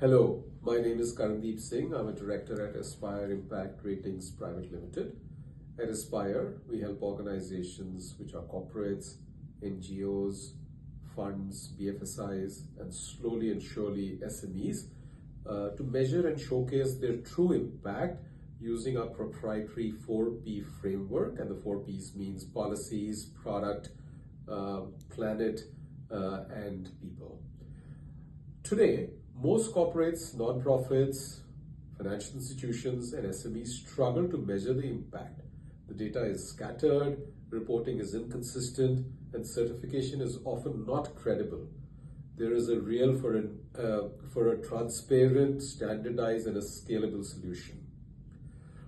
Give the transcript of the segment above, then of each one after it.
Hello, my name is Karandeep Singh. I'm a director at Aspire Impact Ratings Private Limited. At Aspire, we help organizations which are corporates, NGOs, funds, BFSIs, and slowly and surely SMEs to measure and showcase their true impact using our proprietary 4P framework. And the 4Ps means policies, product, planet, and people. Today, most corporates, nonprofits, financial institutions, and SMEs struggle to measure the impact. The data is scattered, reporting is inconsistent, and certification is often not credible. There is a real for a transparent, standardized, and a scalable solution.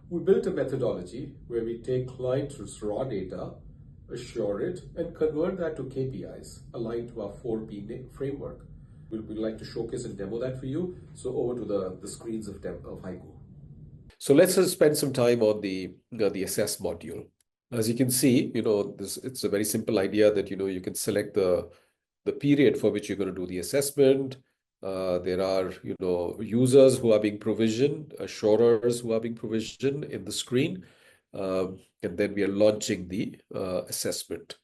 We built a methodology where we take clients' raw data, assure it, and convert that to KPIs aligned to our 4P framework. We'd like to showcase and demo that for you. So over to the screens of Haiku. So let's just spend some time on the assess module. As you can see, it's a very simple idea that you can select the period for which you're going to do the assessment. There are users who are being provisioned, assurers who are being provisioned in the screen, and then we are launching the assessment.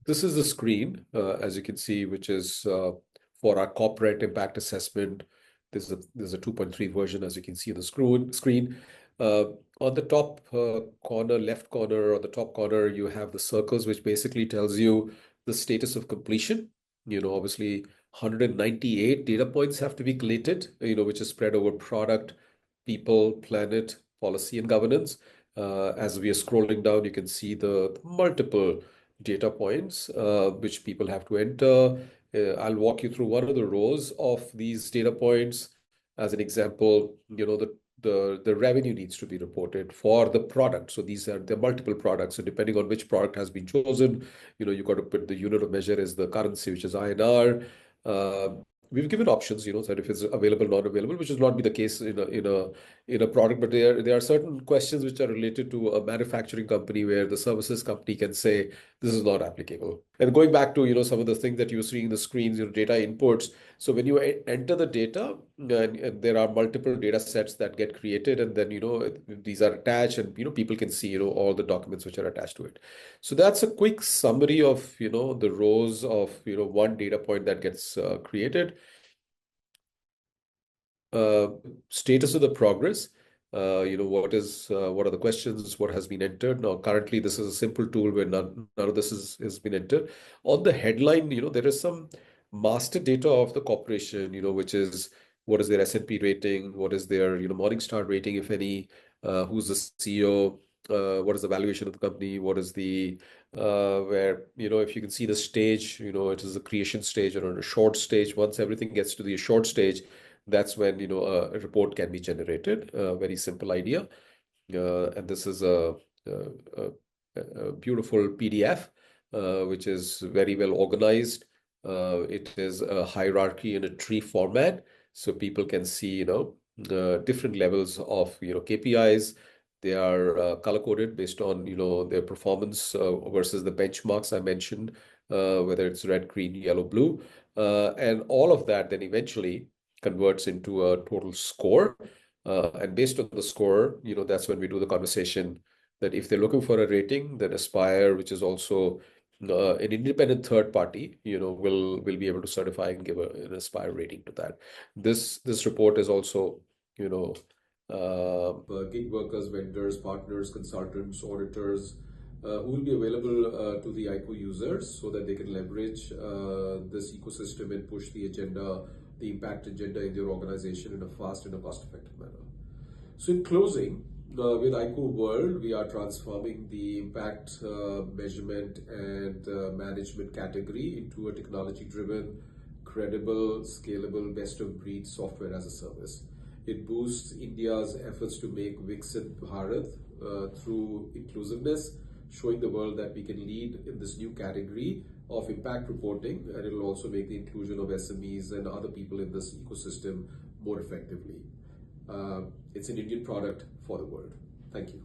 This is the screen, as you can see, which is for our corporate impact assessment. There's a 2.3 version, as you can see on the screen. On the top corner, left corner, or the top corner, you have the circles, which basically tells you the status of completion. Obviously, 198 data points have to be collated, which is spread over product, people, planet, policy, and governance. As we are scrolling down, you can see the multiple data points which people have to enter. I'll walk you through one of the rows of these data points. As an example, the revenue needs to be reported for the product. So these are the multiple products. So depending on which product has been chosen, you've got to put the unit of measure as the currency, which is INR. We've given options, that if it's available, not available, which will not be the case in a product, but there are certain questions which are related to a manufacturing company where the services company can say this is not applicable. And going back to some of the things that you're seeing in the screens, data inputs. So when you enter the data, and there are multiple data sets that get created, and then these are attached, and people can see all the documents which are attached to it. So that's a quick summary of the rows of one data point that gets created. Status of the progress. What are the questions, what has been entered. Now currently this is a simple tool where none of this has been entered. On the headline, there is some master data of the corporation, which is what is their S&P rating, what is their Morningstar rating, if any, who's the CEO, what is the valuation of the company, what is the where if you can see the stage, it is a creation stage or a short stage. Once everything gets to the short stage, that's when a report can be generated. Very simple idea. And this is a beautiful PDF, which is very well organized. It is a hierarchy in a tree format, so people can see the different levels of KPIs. They are color coded based on their performance versus the benchmarks I mentioned, whether it's red, green, yellow, blue, and all of that then eventually converts into a total score. And based on the score, that's when we do the conversation that if they're looking for a rating, then Aspire, which is also an independent third party, will be able to certify and give an Aspire rating to that. This report is also, gig workers, vendors, partners, consultants, auditors, who will be available to the Haiku users so that they can leverage this ecosystem and push the agenda, the impact agenda in their organization in a fast and a cost-effective manner. So in closing, with Haiku World, we are transforming the impact measurement and management category into a technology-driven, credible, scalable, best-of-breed software as a service. It boosts India's efforts to make Viksit Bharat through inclusiveness, showing the world that we can lead in this new category of impact reporting, and it will also make the inclusion of SMEs and other people in this ecosystem more effectively. It's an Indian product for the world. Thank you.